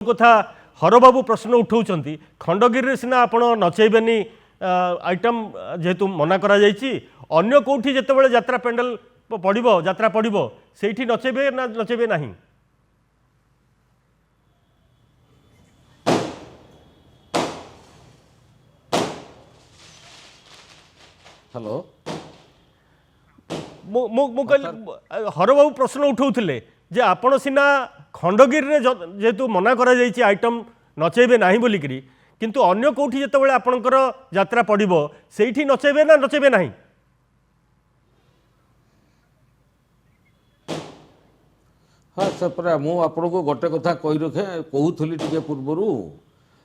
कथा हरबाबू प्रश्न उठाउछंती खंडगिरी सिना आपण नचेबेनी आइटम जेहेतु मना करा जायछि अन्य कोठी जेतेबेले यात्रा पेंडल पड़िबो यात्रा पड़िबो सेठी नचेबे ना नचेबे नाही। हेलो हरबाबू प्रश्न उठाउथिले जे आपण सिना खंडगिरी रे जेहेतु मना करा जायछि आइटम नचेबे नाही बोलिकरी किंतु अन्य कोठी जेतेबेले आपणकर यात्रा पड़िबो सेठी नचेबे ना नचेबे नाही। हाँ सर मु आपन को गोटे कथा कही रखे कहूली टे पूर्वर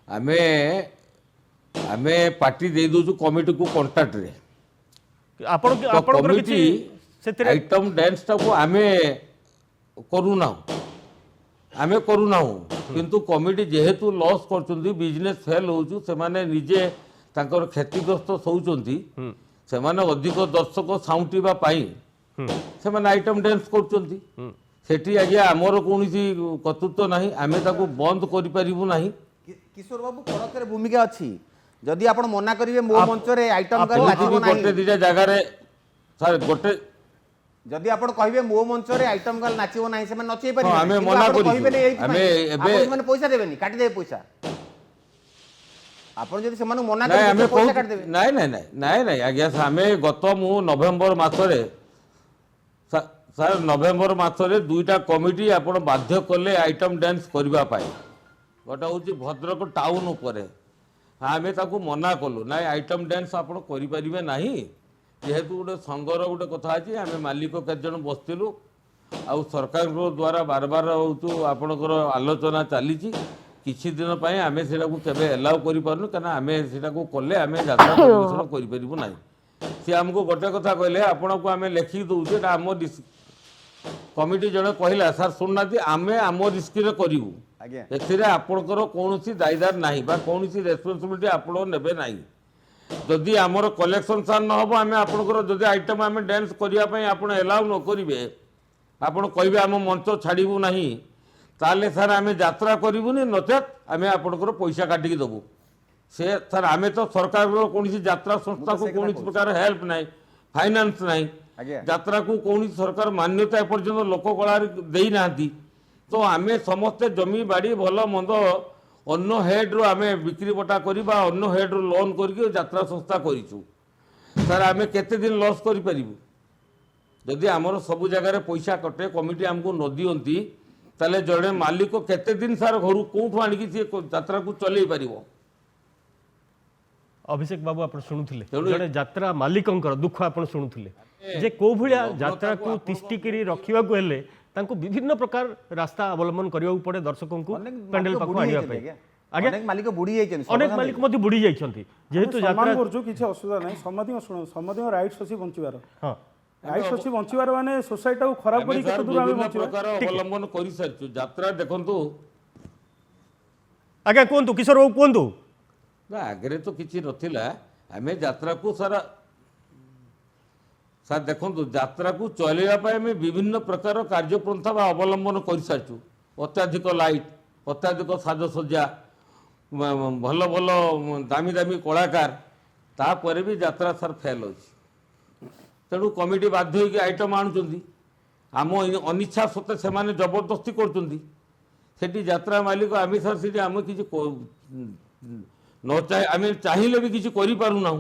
आमे आमे पार्टी दे दो कमिटी को कॉन्ट्रैक्ट रे कमिटी आइटम डांस टाको आमे करूना आमे करूना किंतु कमिटी जेहेतु लॉस कर बिजनेस फेल हो से निजे तांकर क्षतिग्रस्त सोचती से अधिक दर्शक साउंटिबा पाई से आइटम डांस करछंती सेठी आज्ञा आमर कौन कर्तृत्व ना आमे ताको बंद करि परिबु नाही। किशोर बाबू कड़क भूमिका अच्छी जदि आप मना करेंगे मो मंच रे आइटम कर नाचिबो नाही गोटे दिटा जगह रे सर गोटे जदि आप कहिबे मो मंच रे आइटम कर नाचिबो नाही से नचै परिबे हमें मना करि हमें एबे माने पैसा देबेनी काटि देबे पैसा आपण जदि से मना करे पैसा काटि देबे नाही नाही नाही नाही नाही आज्ञा हमें गत मु नवेम्बर मासरे सर नवेम्बर मासरे दुईटा कमिटी आपण बाध्य कले आइटम डांस करबा पाई गोटा होची भद्रक टाउन उपरे आमे ताकू मना कलु ना आइटम डांस आपण करि परिबे नाही जेहेतु गोटे संघर गोटे कथा अच्छी आम मालिक केत बसलु आ सरकार द्वारा बार बार आपणकर आलोचना चली किसी दिन पर आम से एलाउ करूँ क्या आम से कले आम यात्रा परिवेशन करूँ ना सी आमको गोटे कथा कहले आपण को आम लिखिकी दौचे आम कमिटी जड़े कहला सार शुणुना आम आम रिस्क करूँ आपणकर कौन दायदार ना कौन रेस्पॉन्सिबिलिटी आपण ने ना जदि आमर कलेक्शन सार न हम आम आपंकर जदि आइटम आम डांस करने आप एलाउ न करेंगे आपड़ कहे आम मंच छाड़ू ना ताले सार आम यात्रा करूनी नचेत आम आपंकर पैसा काटिकी देवु से सार आम तो सरकार कौन यात्रा संस्था को कौन प्रकार हेल्प ना फाइनान्स ना यात्रा को कौन सरकार मान्यता एपर्यंत लोक कला देना तो आम समस्ते जमी बाड़ी भल मंद अन्न हेड्रु आम बिक्री बटा करवा अन्न हेड्रु लोन करके यात्रा संस्था करूँ सर आम केते दिन लॉस करूँ जदि आमर सबू जगार पैसा कटे कमिटी आमको न दियंती ताले जड़े मालिक केते दिन सार घर कौटू आणिकी सी यात्रा को चलई पार। अभिषेक बाबू आप शुणुले जड़े यात्रा मालिकंकर दुख आप शुणुले जे को भलिया यात्रा को तिष्टिकी रखा तांको विभिन्न प्रकार रास्ता अवलंबन करने पड़े दर्शकों को पेंडल पाखु आनिया आगे अनेक मालिक बुड़ी जाइछन अनेक मालिक मते बुड़ी जाइछंती जेहेतु यात्रा करछु किछ असुविधा नै समधिक राइट्स अछि बंचिबार हां राइट्स अछि बंचिबार माने सोसाइटी को खराब करी केते दूर आमे प्रकार अवलंबन करि सरछु यात्रा देखंतु आगे कोंतु किशोर बाबू कोंतु ना आगरे तो किछि नथिला आमे यात्रा को सारा सर देखो यात्रा को चलने विभिन्न प्रकार कार्यपंथा अवलंबन कर सारी अत्याधिक लाइट अत्याधिक साजसज्जा भल भल दामी दामी कलाकार तापर भी यात्रा सार फेल हो तेणु कमिटी बाध्य होगी आइटम आणुंट आम अनिच्छा सत्ते से जबरदस्ती कर यात्रा मालिक आम सर से आम कि न चाहे चाहिए भी किसी करूना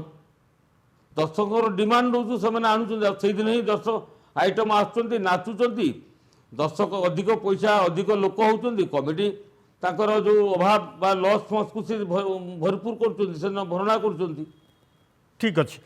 दर्शक डिमांड हो से आणुचे दिन ही दर्शक आइटम आसुँच नाचुंट दर्शक अधिक पैसा अधिक लोक होती कमिटी ताकर जो अभाव लॉस फस को भरपूर कर भरणा कर। ठीक अच्छे।